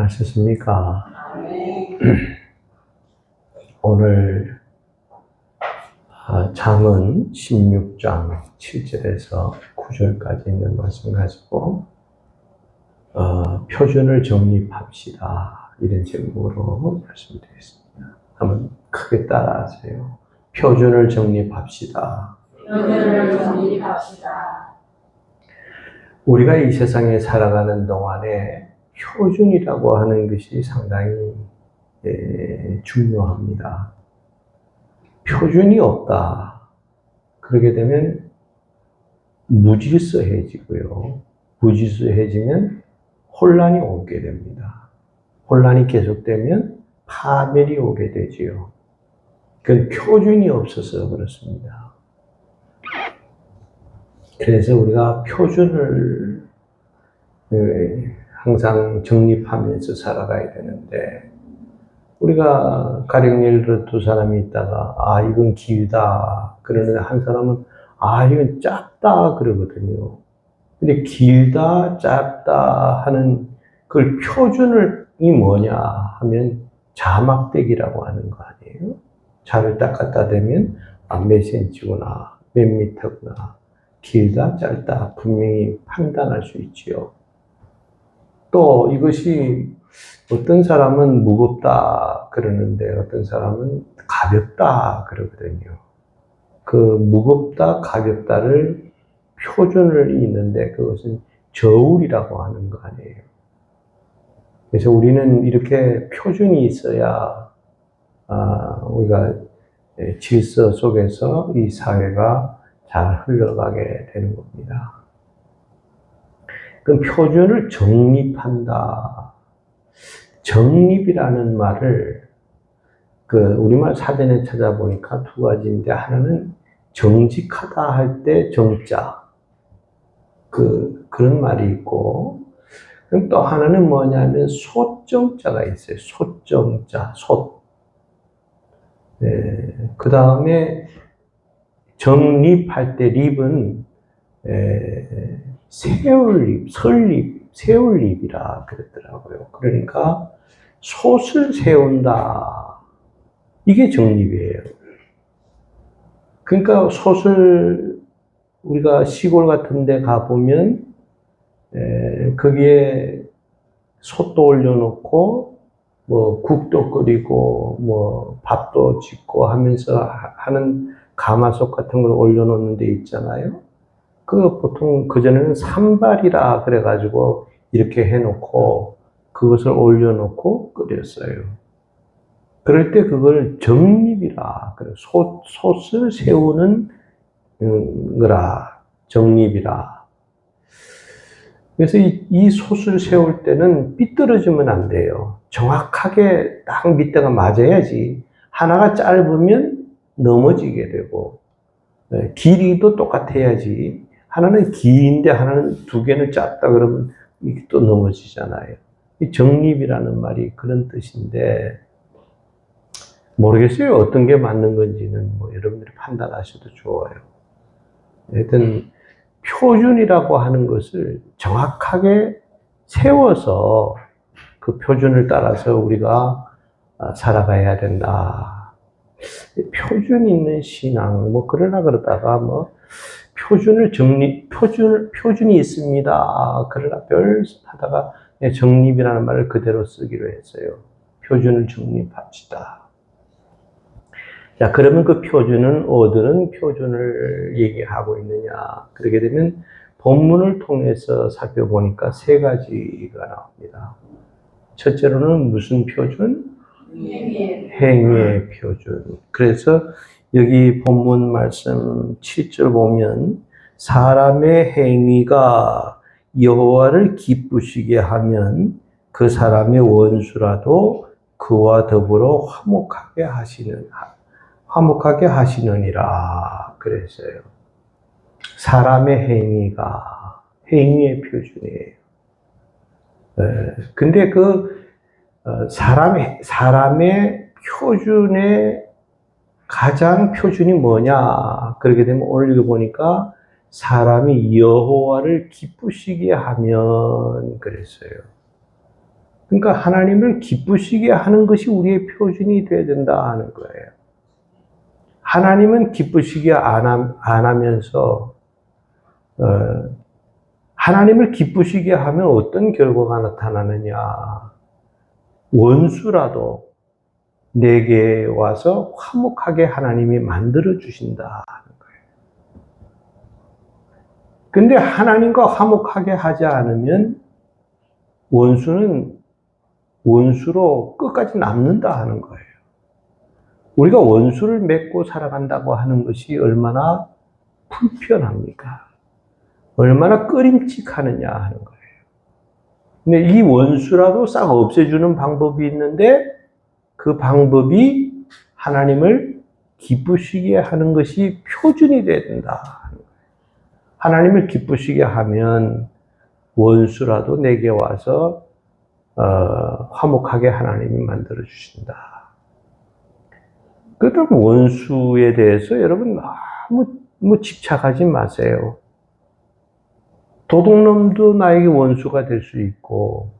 안녕하셨습니까? 오늘 잠언 16장 7절에서 9절까지 있는 말씀 가지고 표준을 정립합시다, 이런 제목으로 말씀드리겠습니다. 한번 크게 따라하세요. 표준을 정립합시다. 표준을 정립합시다. 우리가 이 세상에 살아가는 동안에 표준이라고 하는 것이 상당히 중요합니다. 표준이 없다. 그러게 되면 무질서해지고요. 무질서해지면 혼란이 오게 됩니다. 혼란이 계속되면 파멸이 오게 되지요. 그건 표준이 없어서 그렇습니다. 그래서 우리가 표준을 항상 정립하면서 살아가야 되는데, 우리가 가령 예를 들어 두 사람이 있다가 이건 길다 그러는데 한 사람은 이건 짧다 그러거든요. 근데 길다 짧다 하는 그 표준이 뭐냐 하면 자막대기라고 하는 거 아니에요? 자를 딱 갖다 대면 몇 센치구나, 몇 미터구나, 길다 짧다 분명히 판단할 수 있지요. 또 이것이 어떤 사람은 무겁다 그러는데 어떤 사람은 가볍다 그러거든요. 그 무겁다 가볍다를 표준을 있는데 그것은 저울이라고 하는 거 아니에요. 그래서 우리는 이렇게 표준이 있어야 우리가 질서 속에서 이 사회가 잘 흘러가게 되는 겁니다. 그럼 표준을 정립한다. 정립이라는 말을 우리말 사전에 찾아보니까 두 가지인데, 하나는 정직하다 할 때 정자, 그런 말이 있고, 그럼 또 하나는 뭐냐면 소정자가 있어요. 소정자, 소. 그 다음에 정립할 때 립은 세울립, 설립, 세울립이라 그랬더라고요. 그러니까 솥을 세운다, 이게 정립이에요. 그러니까 솥을 우리가 시골 같은 데 가보면 거기에 솥도 올려놓고 뭐 국도 끓이고 뭐 밥도 짓고 하면서 하는 가마솥 같은 걸 올려놓는 데 있잖아요. 보통 그전에는 산발이라 그래가지고 이렇게 해놓고 그것을 올려놓고 끓였어요. 그럴 때 그걸 정립이라 그래요. 솥을 세우는 거라, 정립이라. 그래서 이 솥을 세울 때는 삐뚤어지면 안 돼요. 정확하게 딱 밑에가 맞아야지. 하나가 짧으면 넘어지게 되고, 길이도 똑같아야지. 하나는 긴데 하나는 두 개는 짧다 그러면 이게 또 넘어지잖아요. 이 정립이라는 말이 그런 뜻인데, 모르겠어요. 어떤 게 맞는 건지는 여러분들이 판단하셔도 좋아요. 하여튼 표준이라고 하는 것을 정확하게 세워서 그 표준을 따라서 우리가 살아가야 된다. 표준 있는 신앙, 그러다가 표준이 있습니다. 그러나 하다가 정립이라는 말을 그대로 쓰기로 했어요. 표준을 정립합시다. 자, 그러면 그 표준은 어디는 표준을 얘기하고 있느냐? 그러게 되면 본문을 통해서 살펴보니까 세 가지가 나옵니다. 첫째로는 무슨 표준? 행위의 표준. 그래서 여기 본문 말씀 7절 보면 사람의 행위가 여호와를 기쁘시게 하면 그 사람의 원수라도 그와 더불어 화목하게 하시느니라 그랬어요. 사람의 행위가 행위의 표준이에요. 근데 사람의 표준의 가장 표준이 뭐냐? 그렇게 되면 오늘 읽어보니까 사람이 여호와를 기쁘시게 하면 그랬어요. 그러니까 하나님을 기쁘시게 하는 것이 우리의 표준이 되어야 된다 하는 거예요. 하나님은 기쁘시게 안 하면서 하나님을 기쁘시게 하면 어떤 결과가 나타나느냐. 원수라도 내게 와서 화목하게 하나님이 만들어 주신다 하는 거예요. 근데 하나님과 화목하게 하지 않으면 원수는 원수로 끝까지 남는다 하는 거예요. 우리가 원수를 맺고 살아간다고 하는 것이 얼마나 불편합니까? 얼마나 꺼림칙하느냐 하는 거예요. 근데 이 원수라도 싹 없애주는 방법이 있는데 그 방법이 하나님을 기쁘시게 하는 것이 표준이 돼야 된다 하는 거예요. 하나님을 기쁘시게 하면 원수라도 내게 와서 화목하게 하나님이 만들어 주신다. 그렇다면 원수에 대해서 여러분 너무 집착하지 마세요. 도둑놈도 나에게 원수가 될 수 있고,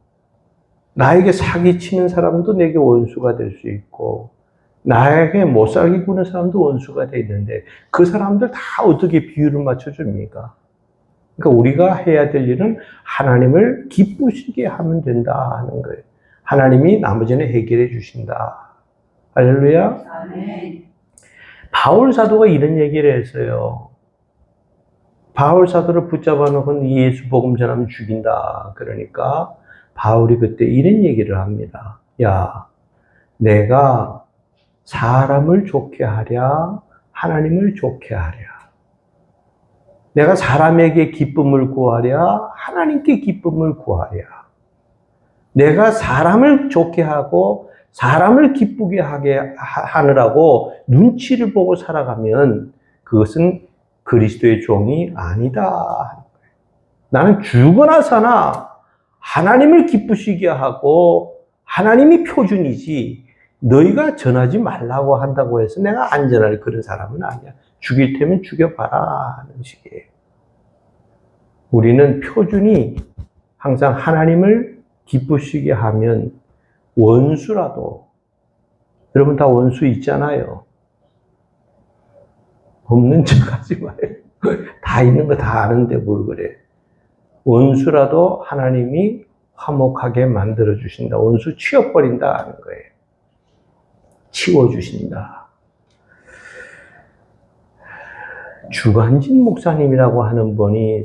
나에게 사기치는 사람도 내게 원수가 될 수 있고, 나에게 못살게 구는 사람도 원수가 되는데 그 사람들 다 어떻게 비율을 맞춰줍니까? 그러니까 우리가 해야 될 일은 하나님을 기쁘시게 하면 된다 하는 거예요. 하나님이 나머지는 해결해 주신다. 할렐루야. 아멘. 바울 사도가 이런 얘기를 했어요. 바울 사도를 붙잡아 놓고 예수 복음 전하면 죽인다. 그러니까 바울이 그때 이런 얘기를 합니다. 야, 내가 사람을 좋게 하랴, 하나님을 좋게 하랴. 내가 사람에게 기쁨을 구하랴, 하나님께 기쁨을 구하랴. 내가 사람을 좋게 하고 사람을 기쁘게 하게 하느라고 눈치를 보고 살아가면 그것은 그리스도의 종이 아니다. 나는 죽어나 사나 하나님을 기쁘시게 하고 하나님이 표준이지 너희가 전하지 말라고 한다고 해서 내가 안전할 그런 사람은 아니야. 죽일 테면 죽여봐라 하는 식이에요. 우리는 표준이 항상 하나님을 기쁘시게 하면 원수라도, 여러분 다 원수 있잖아요. 없는 척 하지 마요. 다 있는 거 다 아는데 뭘 그래. 원수라도 하나님이 화목하게 만들어 주신다. 원수 치워버린다 하는 거예요. 치워주신다. 주관진 목사님이라고 하는 분이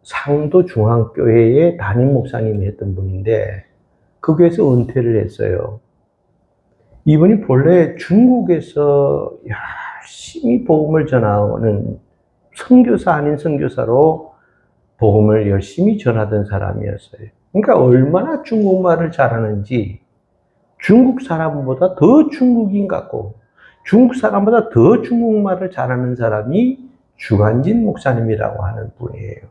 상도 중앙교회의 담임 목사님이 했던 분인데 그 교회에서 은퇴를 했어요. 이분이 본래 중국에서 열심히 복음을 전하는 선교사 아닌 선교사로 복음을 열심히 전하던 사람이었어요. 그러니까 얼마나 중국말을 잘하는지 중국 사람보다 더 중국인 같고 중국 사람보다 더 중국말을 잘하는 사람이 주관진 목사님이라고 하는 분이에요.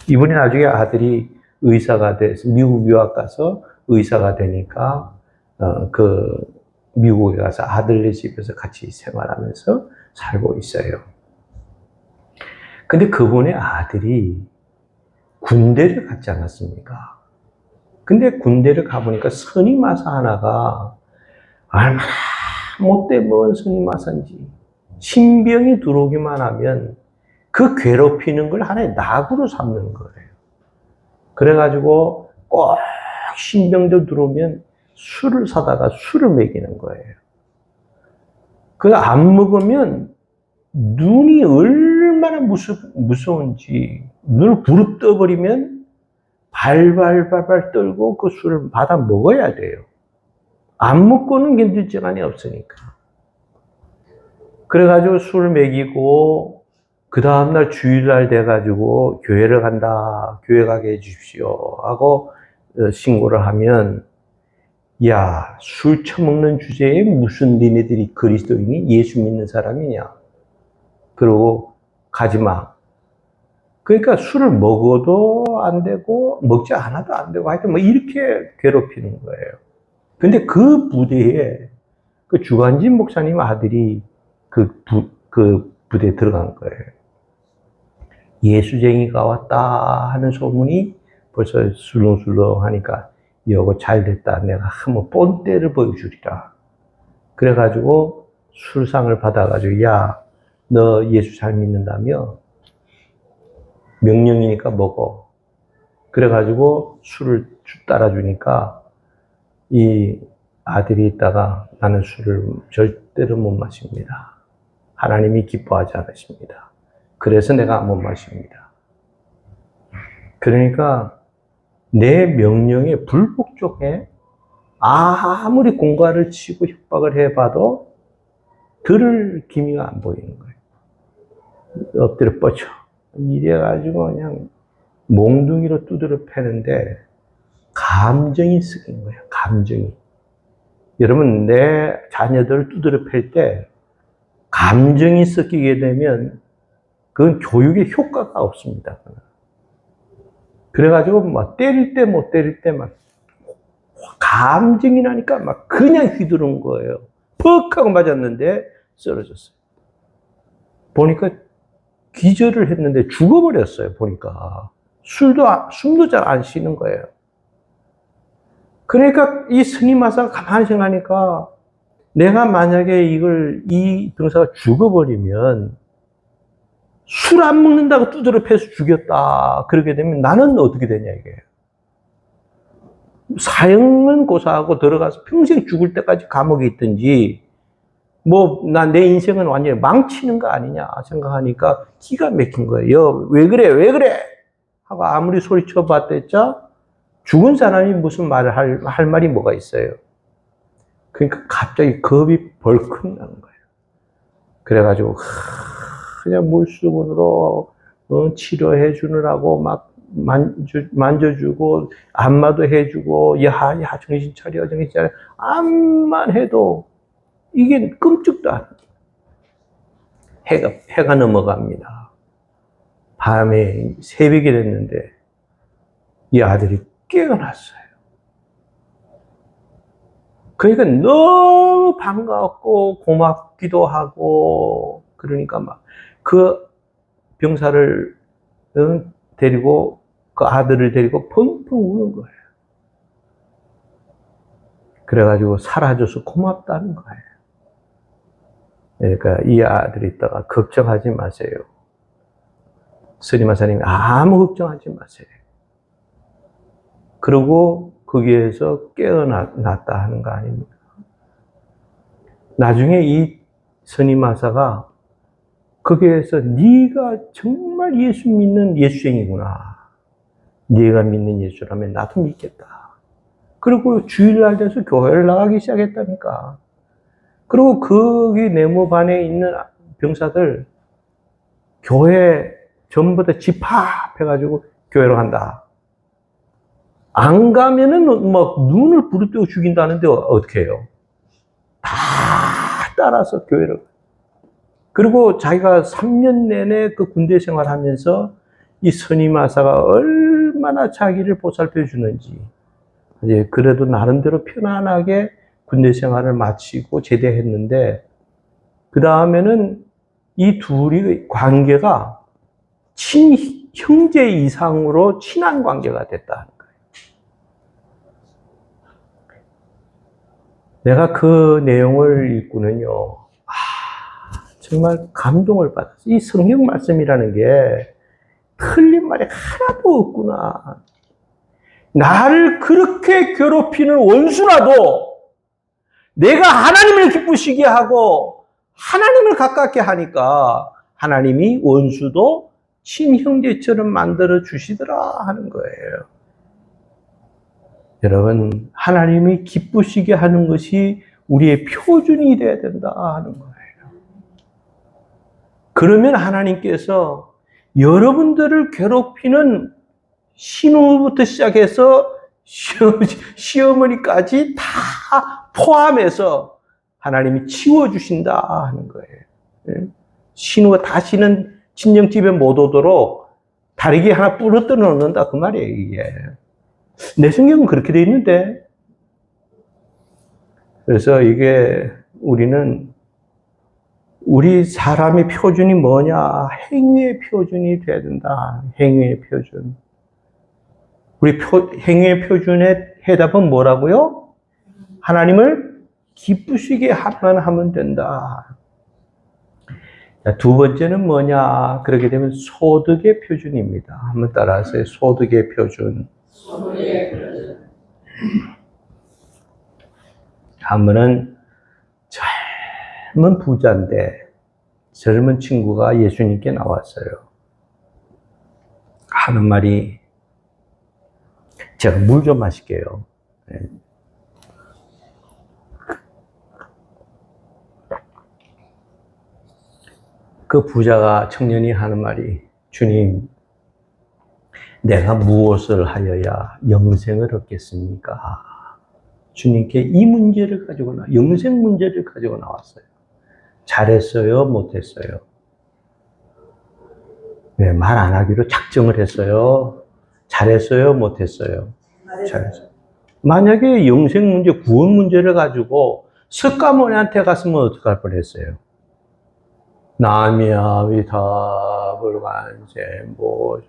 이분이 나중에 아들이 의사가 돼서 미국 유학 가서 의사가 되니까 미국에 가서 아들네 집에서 같이 생활하면서 살고 있어요. 근데 그분의 아들이 군대를 갔지 않았습니까? 근데 군대를 가보니까 선임마사 하나가 얼마나 못돼 먹은 선임마사인지 신병이 들어오기만 하면 그 괴롭히는 걸 하나의 낙으로 삼는 거예요. 그래가지고 꼭 신병들 들어오면 술을 사다가 술을 먹이는 거예요. 그거 안 먹으면 눈이 얼마나 무서운지 눈을 부릅떠버리면 발발발발 떨고 그 술을 받아 먹어야 돼요. 안 먹고는 견딜 시간이 없으니까. 그래가지고 술을 먹이고 그 다음날 주일날 돼가지고 교회를 간다. 교회 가게 해주십시오. 하고 신고를 하면 야, 술 처먹는 주제에 무슨 니네들이 그리스도인이 예수 믿는 사람이냐. 그러고 가지마. 그러니까 술을 먹어도 안 되고 먹지 않아도 안 되고 하여튼 뭐 이렇게 괴롭히는 거예요. 근데 그 부대에 그 주관진 목사님 아들이 그 부대에 들어간 거예요. 예수쟁이가 왔다 하는 소문이 벌써 술렁술렁 하니까 여보 잘됐다. 내가 한번 본때를 보여주리라. 그래가지고 술상을 받아가지고 야, 너 예수 잘 믿는다며? 명령이니까 먹어. 그래가지고 술을 따라주니까 이 아들이 있다가 나는 술을 절대로 못 마십니다. 하나님이 기뻐하지 않으십니다. 그래서 내가 못 마십니다. 그러니까 내 명령에 불복종해 아무리 공갈을 치고 협박을 해봐도 들을 기미가 안 보이는 거예요. 엎드려 뻗쳐. 이래가지고 그냥 몽둥이로 두드려 패는데 감정이 섞인 거예요. 감정이. 여러분 내 자녀들을 두드려 팰 때 감정이 섞이게 되면 그건 교육에 효과가 없습니다. 그래가지고 막 때릴 때 못 때릴 때 막 감정이 나니까 막 그냥 휘두른 거예요. 퍽 하고 맞았는데 쓰러졌어요. 보니까 기절을 했는데 죽어버렸어요. 보니까 숨도 잘 안 쉬는 거예요. 그러니까 이 스님마사가 가만히 생각하니까 내가 만약에 이 병사가 죽어버리면 술 안 먹는다고 두드려 패서 죽였다. 그렇게 되면 나는 어떻게 되냐 이게. 사형은 고사하고 들어가서 평생 죽을 때까지 감옥에 있든지 내 인생은 완전히 망치는 거 아니냐 생각하니까 기가 막힌 거예요. 왜 그래? 왜 그래? 하고 아무리 소리쳐 봤댔자 죽은 사람이 무슨 말을 할 말이 뭐가 있어요. 그러니까 갑자기 겁이 벌컥 나는 거예요. 그래가지고 그냥 물수건으로 치료해 주느라고 막 만져주고 안마도 해주고 야 정신 차려 정신 차려 암만 해도 이게 끔찍도 안 해가 넘어갑니다. 밤에 새벽이 됐는데 이 아들이 깨어났어요. 그러니까 너무 반가웠고 고맙기도 하고 그러니까 막 그 병사를 데리고 그 아들을 데리고 펑펑 우는 거예요. 그래가지고 사라져서 고맙다는 거예요. 그러니까 이 아들이 있다가 걱정하지 마세요. 스리마사님이 아무 걱정하지 마세요. 그러고 거기에서 깨어났다 하는 거 아닙니까? 나중에 이 스리마사가 거기에서 네가 정말 예수 믿는 예수쟁이구나. 네가 믿는 예수라면 나도 믿겠다. 그리고 주일날 돼서 교회를 나가기 시작했다니까. 그리고 거기 네모반에 있는 병사들 교회 전부 다 집합해가지고 교회로 간다. 안 가면은 막 눈을 부릅뜨고 죽인다는데 어떻게 해요? 다 따라서 교회를 가요. 그리고 자기가 3년 내내 그 군대 생활하면서 이 스님마사가 얼마나 자기를 보살펴 주는지 그래도 나름대로 편안하게 군대 생활을 마치고 제대했는데 그 다음에는 이 둘이 관계가 친형제 이상으로 친한 관계가 됐다는 거예요. 내가 그 내용을 읽고는요, 정말 감동을 받았어요. 이 성경 말씀이라는 게 틀린 말이 하나도 없구나. 나를 그렇게 괴롭히는 원수라도 내가 하나님을 기쁘시게 하고 하나님을 가깝게 하니까 하나님이 원수도 친형제처럼 만들어 주시더라 하는 거예요. 여러분, 하나님이 기쁘시게 하는 것이 우리의 표준이 돼야 된다 하는 거예요. 그러면 하나님께서 여러분들을 괴롭히는 신우부터 시작해서 시어머니까지 다 포함해서 하나님이 치워주신다 하는 거예요. 신우가 다시는 친정집에 못 오도록 다리기 하나 부러뜨려 놓는다 그 말이에요. 이게 내 성경은 그렇게 돼 있는데. 그래서 이게 우리 사람의 표준이 뭐냐? 행위의 표준이 돼야 된다. 행위의 표준. 우리 행위의 표준에 해답은 뭐라고요? 하나님을 기쁘시게 하면 하면 된다. 자, 두 번째는 뭐냐? 그렇게 되면 소득의 표준입니다. 한번 따라하세요. 소득의 표준. 한 번은 젊은 부자인데 젊은 친구가 예수님께 나왔어요. 하는 말이, 제가 물 좀 마실게요. 네. 그 부자가, 청년이 하는 말이, 주님, 내가 무엇을 하여야 영생을 얻겠습니까? 주님께 이 문제를 가지고 영생 문제를 가지고 나왔어요. 잘했어요? 못했어요? 네, 말 안 하기로 작정을 했어요. 잘했어요? 못했어요? 잘했어요. 만약에 영생 문제, 구원 문제를 가지고 석가모니한테 갔으면 어떡할 뻔했어요? 나미야 위타 불관세 뭐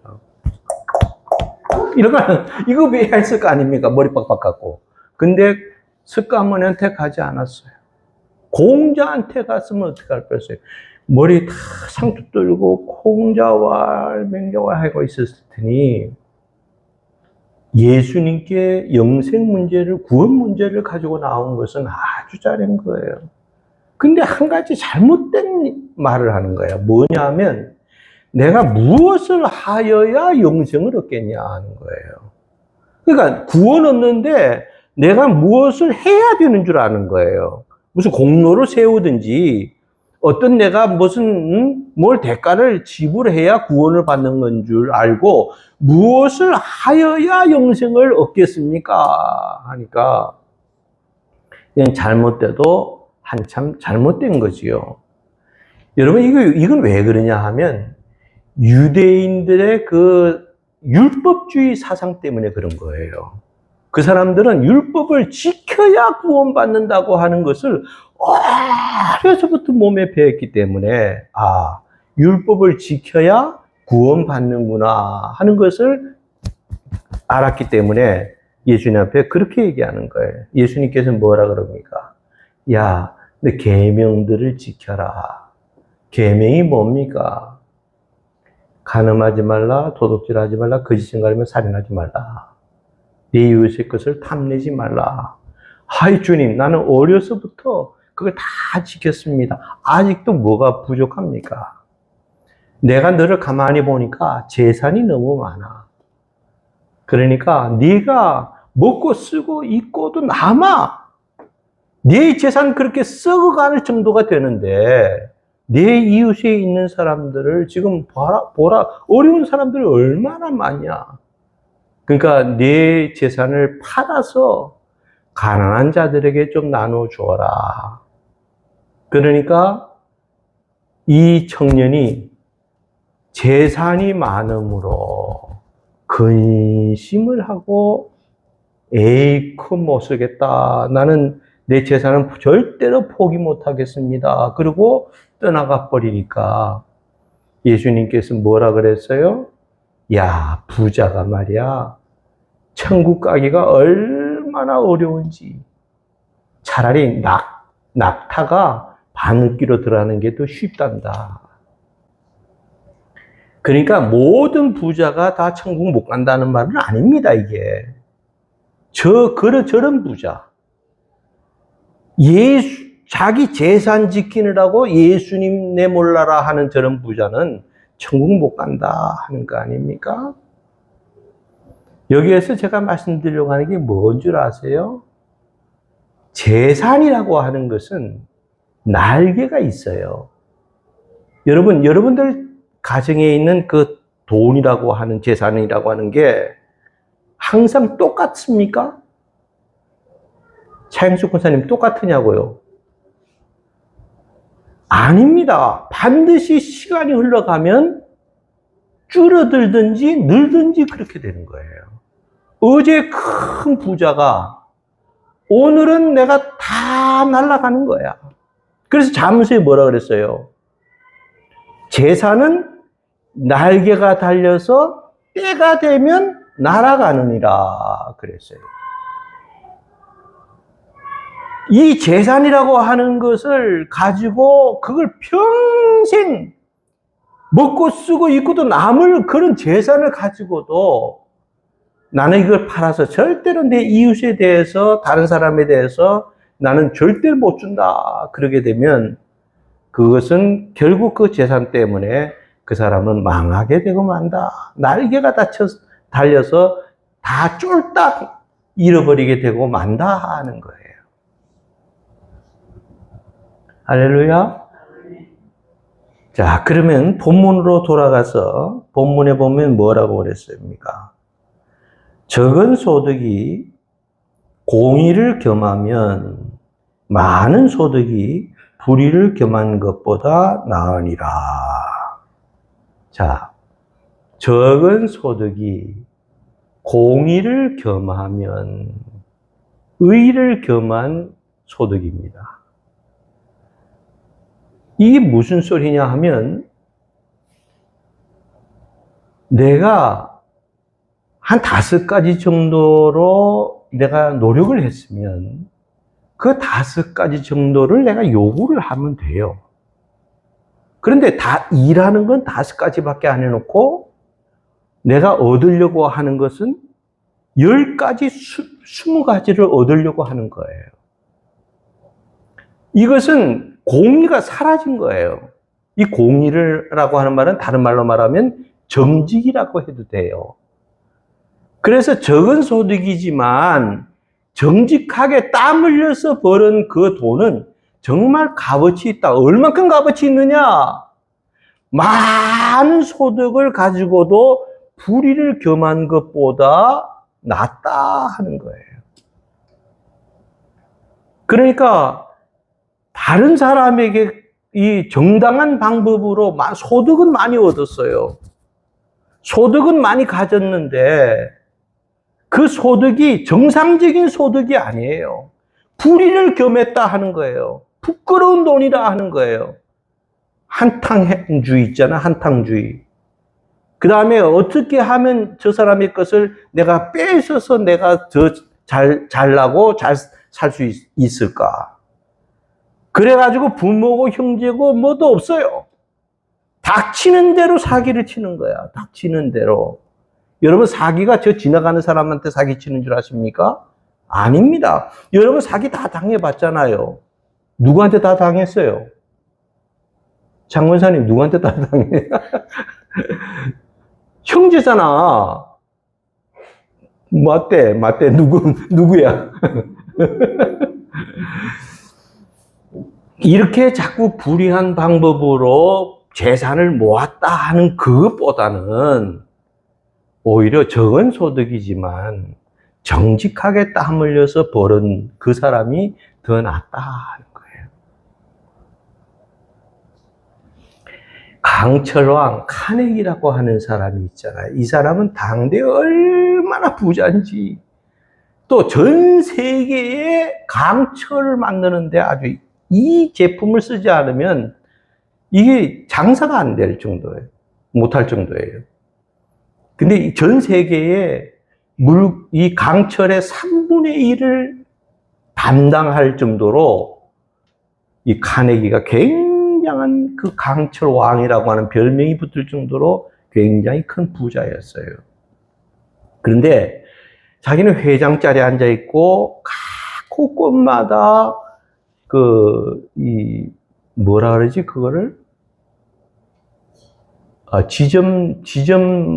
이런 거 이거 왜 했을 거 아닙니까? 머리 빡빡 깎고. 근데 석가모니한테 가지 않았어요. 공자한테 갔으면 어떡할 뻔했어요? 머리 다 상투 떨고 공자왈 맹자왈 하고 있었을 테니 예수님께 영생 문제를, 구원 문제를 가지고 나온 것은 아주 잘한 거예요. 근데 한 가지 잘못된 말을 하는 거예요. 뭐냐 하면 내가 무엇을 하여야 영생을 얻겠냐 하는 거예요. 그러니까 구원 얻는데 내가 무엇을 해야 되는 줄 아는 거예요. 무슨 공로를 세우든지 어떤 내가 무슨 뭘 대가를 지불해야 구원을 받는 건 줄 알고 무엇을 하여야 영생을 얻겠습니까? 하니까 그냥 잘못돼도 한참 잘못된 거지요. 여러분 이건 왜 그러냐 하면 유대인들의 그 율법주의 사상 때문에 그런 거예요. 그 사람들은 율법을 지켜야 구원받는다고 하는 것을 어려서부터 몸에 배웠기 때문에 율법을 지켜야 구원받는구나 하는 것을 알았기 때문에 예수님 앞에 그렇게 얘기하는 거예요. 예수님께서는 뭐라 그럽니까? 야, 내 계명들을 지켜라. 계명이 뭡니까? 간음하지 말라, 도둑질하지 말라, 거짓 증거하며 살인하지 말라. 네 이웃의 것을 탐내지 말라. 하이 주님, 나는 어려서부터 그걸 다 지켰습니다. 아직도 뭐가 부족합니까? 내가 너를 가만히 보니까 재산이 너무 많아. 그러니까 네가 먹고 쓰고 입고도 남아. 네 재산 그렇게 썩어갈 정도가 되는데 내 이웃에 있는 사람들을 지금 보라. 어려운 사람들이 얼마나 많냐. 그러니까 내 재산을 팔아서 가난한 자들에게 좀 나눠주어라. 그러니까 이 청년이 재산이 많음으로 근심을 하고 에이쿠 못 쓰겠다. 나는 내 재산은 절대로 포기 못 하겠습니다. 그리고 떠나가 버리니까 예수님께서 뭐라 그랬어요? 야, 부자가 말이야. 천국 가기가 얼마나 어려운지. 차라리 낙타가 바늘귀로 들어가는 게 더 쉽단다. 그러니까 모든 부자가 다 천국 못 간다는 말은 아닙니다, 이게. 저런 부자. 자기 재산 지키느라고 예수님 내몰라라 하는 저런 부자는 천국 못 간다 하는 거 아닙니까? 여기에서 제가 말씀드리려고 하는 게 뭔 줄 아세요? 재산이라고 하는 것은 날개가 있어요. 여러분들 가정에 있는 그 돈이라고 하는 재산이라고 하는 게 항상 똑같습니까? 차영숙 권사님 똑같으냐고요? 아닙니다. 반드시 시간이 흘러가면 줄어들든지 늘든지 그렇게 되는 거예요. 어제 큰 부자가 오늘은 내가 다 날아가는 거야. 그래서 잠수에 뭐라 그랬어요? 재산은 날개가 달려서 때가 되면 날아가느니라 그랬어요. 이 재산이라고 하는 것을 가지고 그걸 평생 먹고 쓰고 입고도 남을 그런 재산을 가지고도 나는 이걸 팔아서 절대로 내 이웃에 대해서 다른 사람에 대해서 나는 절대로 못 준다. 그러게 되면 그것은 결국 그 재산 때문에 그 사람은 망하게 되고 만다. 날개가 달려서 다 쫄딱 잃어버리게 되고 만다 하는 거예요. 할렐루야. 자, 그러면 본문으로 돌아가서 본문에 보면 뭐라고 그랬습니까? 적은 소득이 공의를 겸하면 많은 소득이 불의를 겸한 것보다 나으니라. 자, 적은 소득이 공의를 겸하면 의를 겸한 소득입니다. 이게 무슨 소리냐 하면 내가 한 5가지 정도로 내가 노력을 했으면 그 5가지 정도를 내가 요구를 하면 돼요. 그런데 다 일하는 건 5가지밖에 안 해놓고 내가 얻으려고 하는 것은 10가지, 20가지를 얻으려고 하는 거예요. 이것은 공의가 사라진 거예요. 이 공의라고 하는 말은 다른 말로 말하면 정직이라고 해도 돼요. 그래서 적은 소득이지만 정직하게 땀 흘려서 벌은 그 돈은 정말 값어치 있다. 얼만큼 값어치 있느냐? 많은 소득을 가지고도 불의를 겸한 것보다 낫다 하는 거예요. 그러니까 다른 사람에게 이 정당한 방법으로 소득은 많이 얻었어요. 소득은 많이 가졌는데 그 소득이 정상적인 소득이 아니에요. 불의를 겸했다 하는 거예요. 부끄러운 돈이라 하는 거예요. 한탕주의 있잖아, 한탕주의. 그 다음에 어떻게 하면 저 사람의 것을 내가 뺏어서 내가 더 잘나고 잘 살 수 있을까? 그래가지고 부모고 형제고 뭐도 없어요. 닥치는 대로 사기를 치는 거야. 닥치는 대로. 여러분 사기가 저 지나가는 사람한테 사기 치는 줄 아십니까? 아닙니다. 여러분 사기 다 당해봤잖아요. 누구한테 다 당했어요? 장원사님 누구한테 다 당해? 형제잖아. 맞대. 누구야? 이렇게 자꾸 불의한 방법으로 재산을 모았다 하는 그것보다는 오히려 적은 소득이지만 정직하게 땀 흘려서 벌은 그 사람이 더 낫다 하는 거예요. 강철왕 카네기라고 하는 사람이 있잖아요. 이 사람은 당대에 얼마나 부자인지 또 전 세계에 강철을 만드는데 아주 이 제품을 쓰지 않으면 이게 장사가 안 될 정도예요. 못할 정도예요. 근데 전 세계에 이 강철의 3분의 1을 담당할 정도로 이 카네기가 굉장한 그 강철 왕이라고 하는 별명이 붙을 정도로 굉장히 큰 부자였어요. 그런데 자기는 회장 자리에 앉아 있고 각 곳곳마다 뭐라 그러지 그거를 지점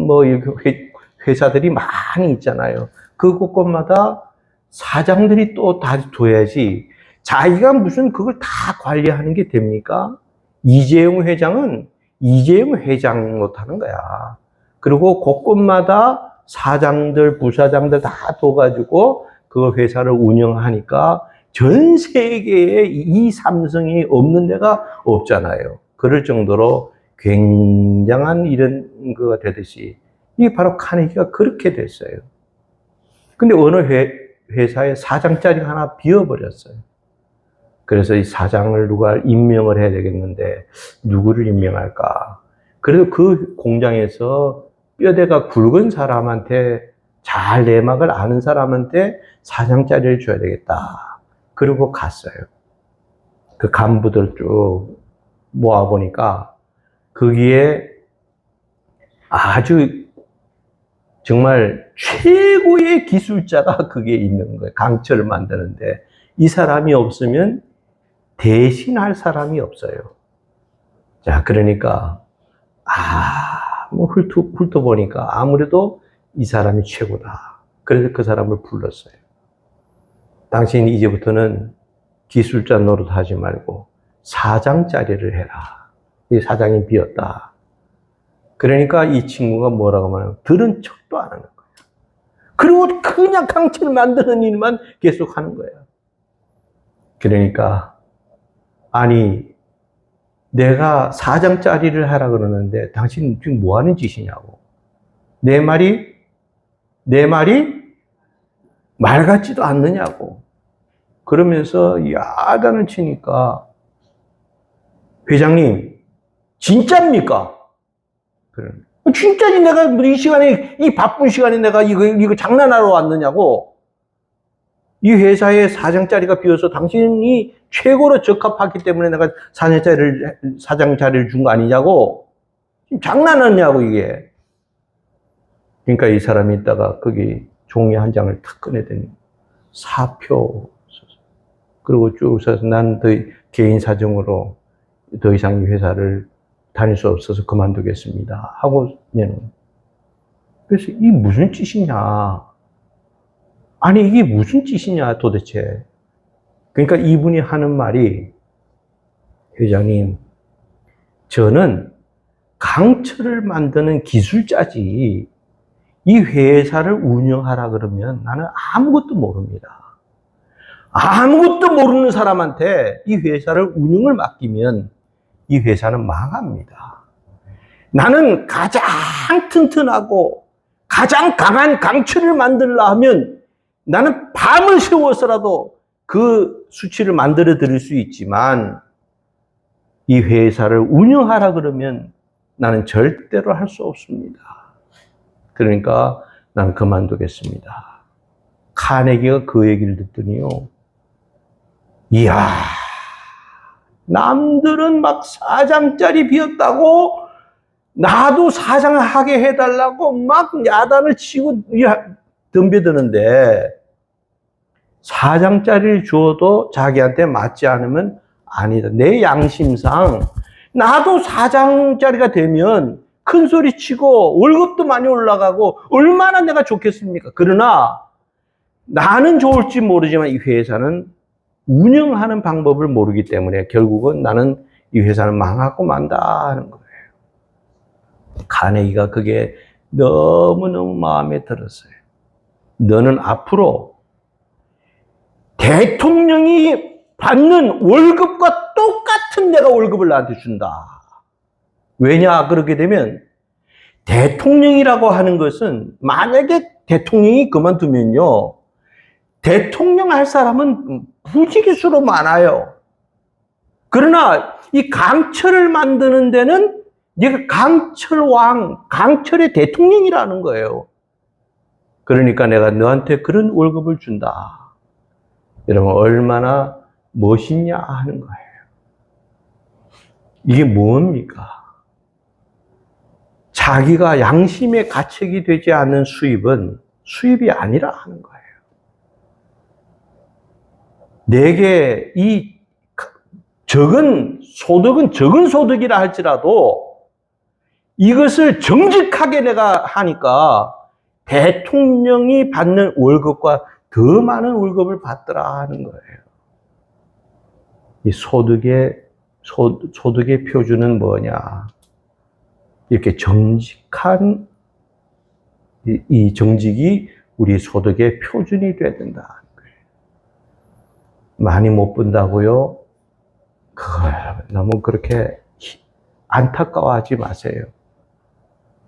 뭐 이렇게 회사들이 많이 있잖아요. 그 곳곳마다 사장들이 또 다 둬야지 자기가 무슨 그걸 다 관리하는 게 됩니까? 이재용 회장은 이재용 회장 못하는 거야. 그리고 곳곳마다 사장들, 부사장들 다 둬가지고 그 회사를 운영하니까 전 세계에 이 삼성이 없는 데가 없잖아요. 그럴 정도로 굉장한 이런 거가 되듯이 이게 바로 카네기가 그렇게 됐어요. 근데 어느 회사에 사장 자리가 하나 비어버렸어요. 그래서 이 사장을 누가 임명을 해야 되겠는데 누구를 임명할까? 그래도 그 공장에서 뼈대가 굵은 사람한테 잘 내막을 아는 사람한테 사장 자리를 줘야 되겠다. 그리고 갔어요. 그 간부들 쭉 모아보니까 거기에 아주 정말 최고의 기술자가 거기에 있는 거예요. 강철을 만드는데 이 사람이 없으면 대신할 사람이 없어요. 자, 그러니까 뭐 훑어보니까 아무래도 이 사람이 최고다. 그래서 그 사람을 불렀어요. 당신 이제부터는 기술자 노릇하지 말고 사장자리를 해라. 이 사장이 비었다. 그러니까 이 친구가 뭐라고 말하면 들은 척도 안 하는 거예요. 그리고 그냥 강철 만드는 일만 계속 하는 거예요. 그러니까 아니 내가 사장자리를 하라 그러는데 당신 지금 뭐 하는 짓이냐고. 내 말이 말 같지도 않느냐고. 그러면서 야단을 치니까 회장님 진짜입니까? 그래. 진짜지. 내가 이 시간에 이 바쁜 시간에 내가 이거 장난하러 왔느냐고. 이 회사의 사장 자리가 비어서 당신이 최고로 적합하기 때문에 내가 사장 자리를 준 거 아니냐고. 지금 장난하냐고 이게. 그러니까 이 사람이 있다가 거기 종이 한 장을 탁 꺼내더니 사표 써서 그리고 쭉 써서 난 더 개인 사정으로 더 이상 이 회사를 다닐 수 없어서 그만두겠습니다 하고 내놓은. 그래서 이게 무슨 짓이냐. 아니 이게 무슨 짓이냐 도대체. 그러니까 이분이 하는 말이 회장님 저는 강철을 만드는 기술자지 이 회사를 운영하라 그러면 나는 아무것도 모릅니다. 아무것도 모르는 사람한테 이 회사를 운영을 맡기면 이 회사는 망합니다. 나는 가장 튼튼하고 가장 강한 강철을 만들려 하면 나는 밤을 새워서라도 그 수치를 만들어 드릴 수 있지만 이 회사를 운영하라 그러면 나는 절대로 할 수 없습니다. 그러니까 나는 그만두겠습니다. 카네기가 그 얘기를 듣더니요. 이야, 남들은 막 사장짜리 비었다고 나도 사장을 하게 해달라고 막 야단을 치고 덤벼드는데 사장짜리를 주어도 자기한테 맞지 않으면 아니다. 내 양심상 나도 사장짜리가 되면 큰 소리 치고 월급도 많이 올라가고 얼마나 내가 좋겠습니까? 그러나 나는 좋을지 모르지만 이 회사는 운영하는 방법을 모르기 때문에 결국은 나는 이 회사는 망하고 만다 하는 거예요. 카네기가 그게 너무너무 마음에 들었어요. 너는 앞으로 대통령이 받는 월급과 똑같은 내가 월급을 나한테 준다. 왜냐? 그렇게 되면 대통령이라고 하는 것은 만약에 대통령이 그만두면요. 대통령 할 사람은 부지기수로 많아요. 그러나 이 강철을 만드는 데는 네가 강철왕, 강철의 대통령이라는 거예요. 그러니까 내가 너한테 그런 월급을 준다. 여러분 얼마나 멋있냐 하는 거예요. 이게 뭡니까? 자기가 양심의 가책이 되지 않는 수입은 수입이 아니라 하는 거예요. 내게 이 적은 소득은 적은 소득이라 할지라도 이것을 정직하게 내가 하니까 대통령이 받는 월급과 더 많은 월급을 받더라 하는 거예요. 이 소득의 표준은 뭐냐? 이렇게 정직한 이 정직이 우리 소득의 표준이 돼야 된다. 많이 못 번다고요? 그걸 너무 그렇게 안타까워하지 마세요.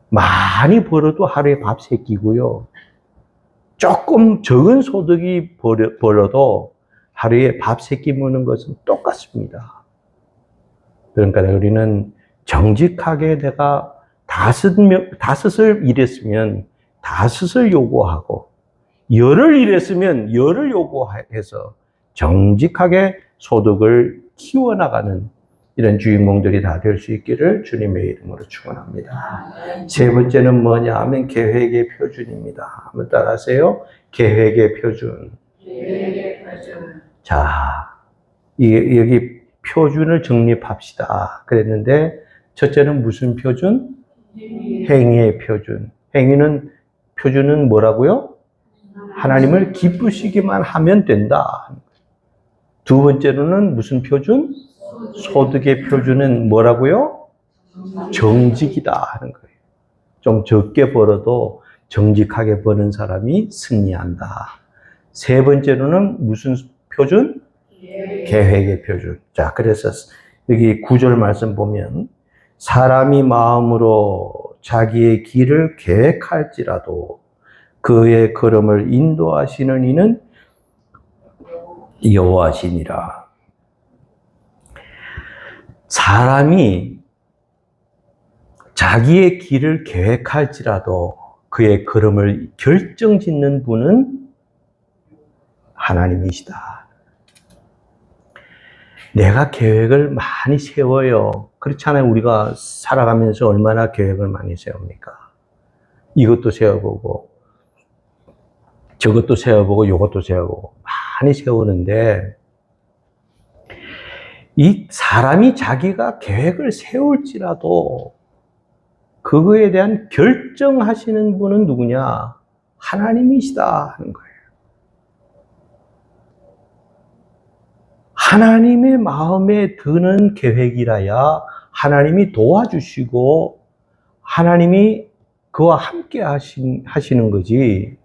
많이 벌어도 하루에 밥 세 끼고요. 조금 적은 소득이 벌어도 하루에 밥 세 끼 먹는 것은 똑같습니다. 그러니까 우리는 정직하게 내가 다섯을 일했으면 다섯을 요구하고 열을 일했으면 열을 요구해서 정직하게 소득을 키워나가는 이런 주인공들이 다 될 수 있기를 주님의 이름으로 축원합니다. 세 번째는 뭐냐 하면 계획의 표준입니다. 한번 따라하세요. 계획의 표준. 자, 여기 표준을 정립합시다. 그랬는데 첫째는 무슨 표준? 행위의 표준. 행위는 표준은 뭐라고요? 하나님을 기쁘시기만 하면 된다. 두 번째로는 무슨 표준? 소득의 표준은 뭐라고요? 정직이다 하는 거예요. 좀 적게 벌어도 정직하게 버는 사람이 승리한다. 세 번째로는 무슨 표준? 계획의 표준. 자, 그래서 여기 9절 말씀 보면 사람이 마음으로 자기의 길을 계획할지라도 그의 걸음을 인도하시는 이는 여호와시니라. 사람이 자기의 길을 계획할지라도 그의 걸음을 결정짓는 분은 하나님이시다. 내가 계획을 많이 세워요. 그렇잖아요. 우리가 살아가면서 얼마나 계획을 많이 세웁니까? 이것도 세워보고 저것도 세워보고 이것도 세워보고 많이 세우는데 이 사람이 자기가 계획을 세울지라도 그거에 대한 결정하시는 분은 누구냐? 하나님이시다 하는 거예요. 하나님의 마음에 드는 계획이라야 하나님이 도와주시고 하나님이 그와 함께 하시는 거지.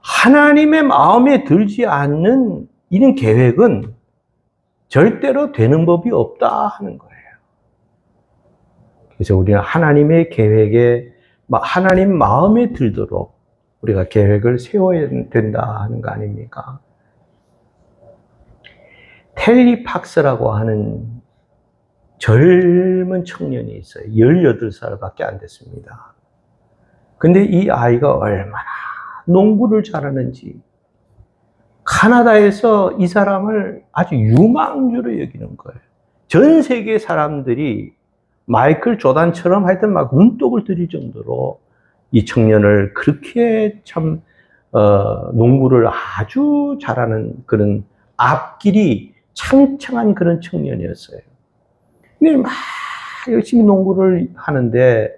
하나님의 마음에 들지 않는 이런 계획은 절대로 되는 법이 없다 하는 거예요. 그래서 우리는 하나님의 계획에, 하나님 마음에 들도록 우리가 계획을 세워야 된다 하는 거 아닙니까? 텔리 팍스라고 하는 젊은 청년이 있어요. 18살밖에 안 됐습니다. 근데 이 아이가 얼마나 농구를 잘하는지 카나다에서 이 사람을 아주 유망주로 여기는 거예요. 전 세계 사람들이 마이클 조단처럼 하여튼 막 눈독을 들일 정도로 이 청년을 그렇게 참 농구를 아주 잘하는 그런 앞길이 창창한 그런 청년이었어요. 근데 막 열심히 농구를 하는데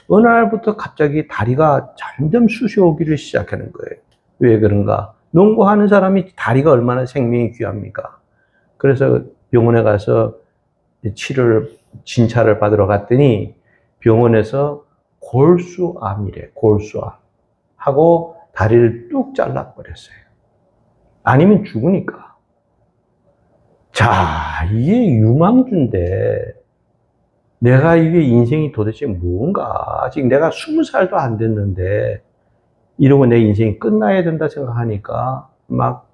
어느 날부터 갑자기 다리가 점점 쑤셔오기를 시작하는 거예요. 왜 그런가? 농구하는 사람이 다리가 얼마나 생명이 귀합니까? 그래서 병원에 가서 진찰을 받으러 갔더니 병원에서 골수암이래, 골수암. 하고 다리를 뚝 잘라버렸어요. 아니면 죽으니까. 자, 이게 유망주인데 내가 이게 인생이 도대체 뭔가? 아직 내가 20살도 안 됐는데 이러고 내 인생이 끝나야 된다 생각하니까 막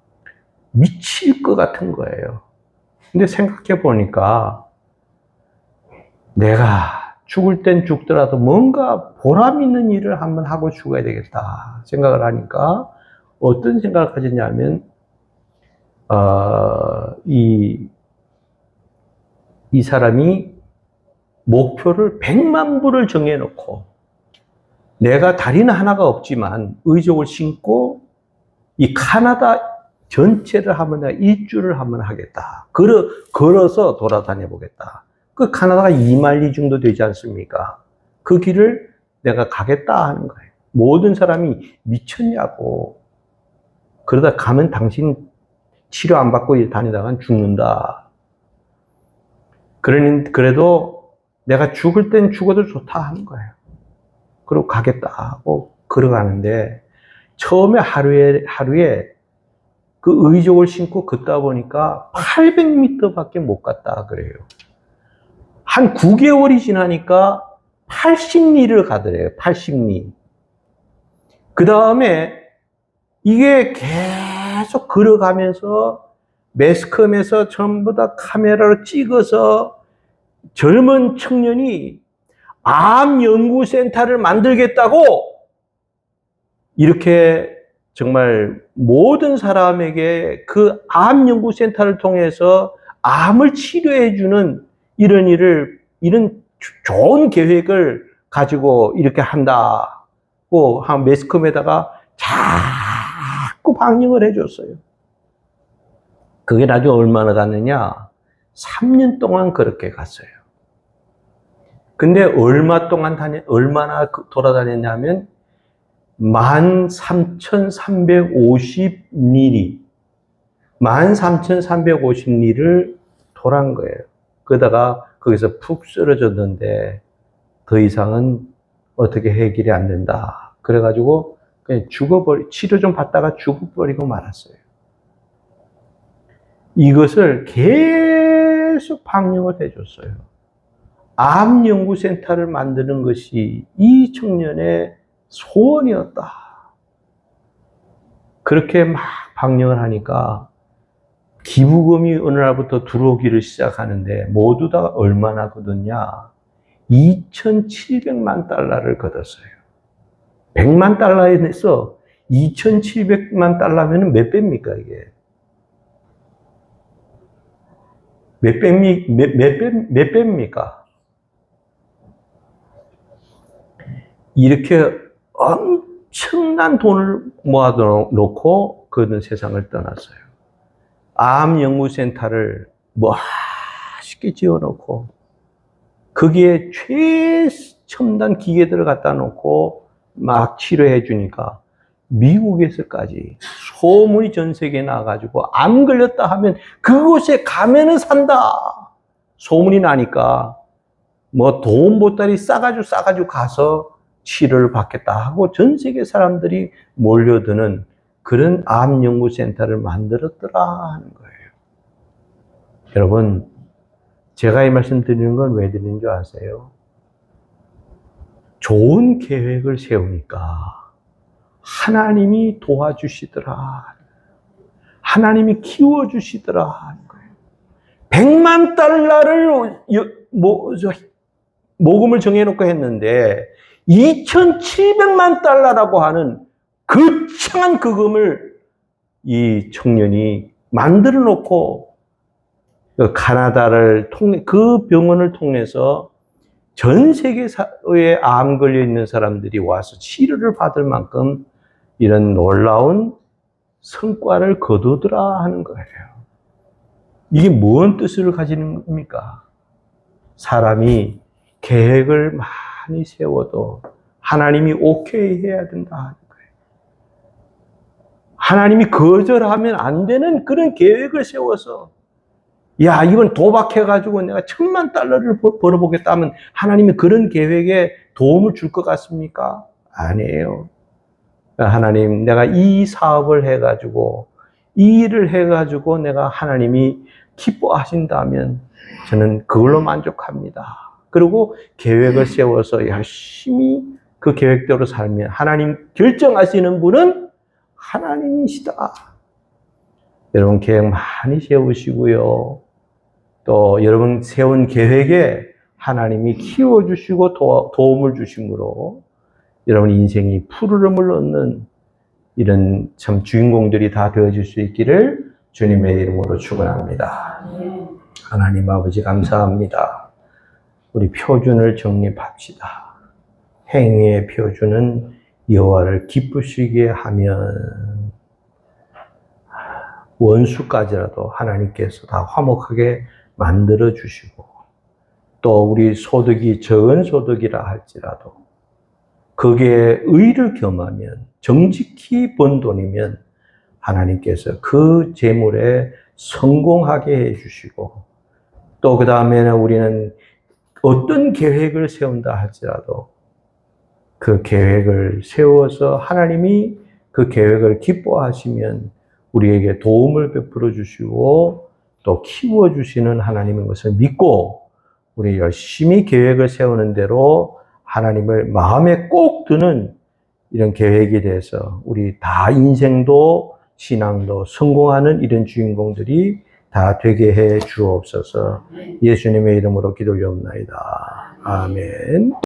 미칠 것 같은 거예요. 근데 생각해 보니까 내가 죽을 땐 죽더라도 뭔가 보람 있는 일을 한번 하고 죽어야 되겠다 생각을 하니까 어떤 생각을 가졌냐면 이 사람이 목표를 100만 불을 정해놓고 내가 다리는 하나가 없지만 의족을 신고 이 카나다 전체를 한번 내가 일주를 한번 하겠다. 걸어서 돌아다녀 보겠다. 그 카나다가 2마일 정도 되지 않습니까? 그 길을 내가 가겠다 하는 거예요. 모든 사람이 미쳤냐고. 그러다 가면 당신 치료 안 받고 다니다간 죽는다. 그래도 내가 죽을 땐 죽어도 좋다 하는 거예요. 그리고 가겠다 하고 걸어가는데 처음에 하루에 그 의족을 신고 걷다 보니까 800m밖에 못 갔다 그래요. 한 9개월이 지나니까 80리를 가더래요. 80리. 그 다음에 이게 계속 걸어가면서 매스컴에서 전부 다 카메라로 찍어서 젊은 청년이 암 연구센터를 만들겠다고 이렇게 정말 모든 사람에게 그 암연구센터를 통해서 암을 치료해주는 이런 좋은 계획을 가지고 이렇게 한다고 한 매스컴에다가 자꾸 방영을 해줬어요. 그게 나중에 얼마나 갔느냐? 3년 동안 그렇게 갔어요. 근데 얼마나 돌아다녔냐면 13,350리를 돌아간 거예요. 그러다가 거기서 푹 쓰러졌는데 더 이상은 어떻게 해결이 안 된다. 그래가지고 그냥 치료 좀 받다가 죽어버리고 말았어요. 이것을 계속 방영을 해줬어요. 암연구센터를 만드는 것이 이 청년의 소원이었다. 그렇게 막 방영을 하니까 기부금이 어느 날부터 들어오기를 시작하는데 모두 다 얼마나 거뒀냐? 2,700만 달러를 거뒀어요. 100만 달러에서 2,700만 달러면 몇 배입니까, 이게? 몇 배입니까? 이렇게 엄청난 돈을 모아놓고 그는 세상을 떠났어요. 암연구센터를 멋있게 지어놓고 거기에 최첨단 기계들을 갖다 놓고 막 치료해 주니까 미국에서까지 소문이 전 세계에 나가지고 암 걸렸다 하면 그곳에 가면은 산다. 소문이 나니까 뭐 돈 보따리 싸가지고 가서 치료를 받겠다 하고 전 세계 사람들이 몰려드는 그런 암연구센터를 만들었더라 하는 거예요. 여러분, 제가 이 말씀 드리는 건 왜 드리는 줄 아세요? 좋은 계획을 세우니까 하나님이 도와주시더라. 하나님이 키워주시더라 하는 거예요. 100만 달러를 모금을 정해놓고 했는데 2,700만 달러라고 하는 거창한 그금을 이 청년이 만들어 놓고 카나다를 통해 그 병원을 통해서 전 세계에 암 걸려 있는 사람들이 와서 치료를 받을 만큼 이런 놀라운 성과를 거두더라 하는 거예요. 이게 뭔 뜻을 가지는 겁니까? 사람이 계획을 많이 세워도 하나님이 오케이 해야 된다 하는 거예요. 하나님이 거절하면 안 되는 그런 계획을 세워서 야, 이건 도박해가지고 내가 1,000만 달러를 벌어보겠다 하면 하나님이 그런 계획에 도움을 줄 것 같습니까? 아니에요. 하나님, 내가 이 사업을 해가지고, 이 일을 해가지고 내가 하나님이 기뻐하신다면 저는 그걸로 만족합니다. 그리고 계획을 세워서 열심히 그 계획대로 살면 하나님 결정하시는 분은 하나님이시다. 여러분 계획 많이 세우시고요. 또 여러분 세운 계획에 하나님이 키워주시고 도움을 주심으로 여러분 인생이 푸르름을 얻는 이런 참 주인공들이 다 되어질 수 있기를 주님의 이름으로 축원합니다. 하나님 아버지 감사합니다. 우리 표준을 정립합시다. 행위의 표준은 여호와를 기쁘시게 하면 원수까지라도 하나님께서 다 화목하게 만들어 주시고 또 우리 소득이 적은 소득이라 할지라도 거기에 의를 겸하면 정직히 번 돈이면 하나님께서 그 재물에 성공하게 해 주시고 또 그 다음에는 우리는 어떤 계획을 세운다 할지라도 그 계획을 세워서 하나님이 그 계획을 기뻐하시면 우리에게 도움을 베풀어 주시고 또 키워 주시는 하나님인 것을 믿고 우리 열심히 계획을 세우는 대로 하나님을 마음에 꼭 드는 이런 계획에 대해서 우리 다 인생도 신앙도 성공하는 이런 주인공들이 다 되게 해 주옵소서. 예수님의 이름으로 기도 올려옵나이다. 아멘.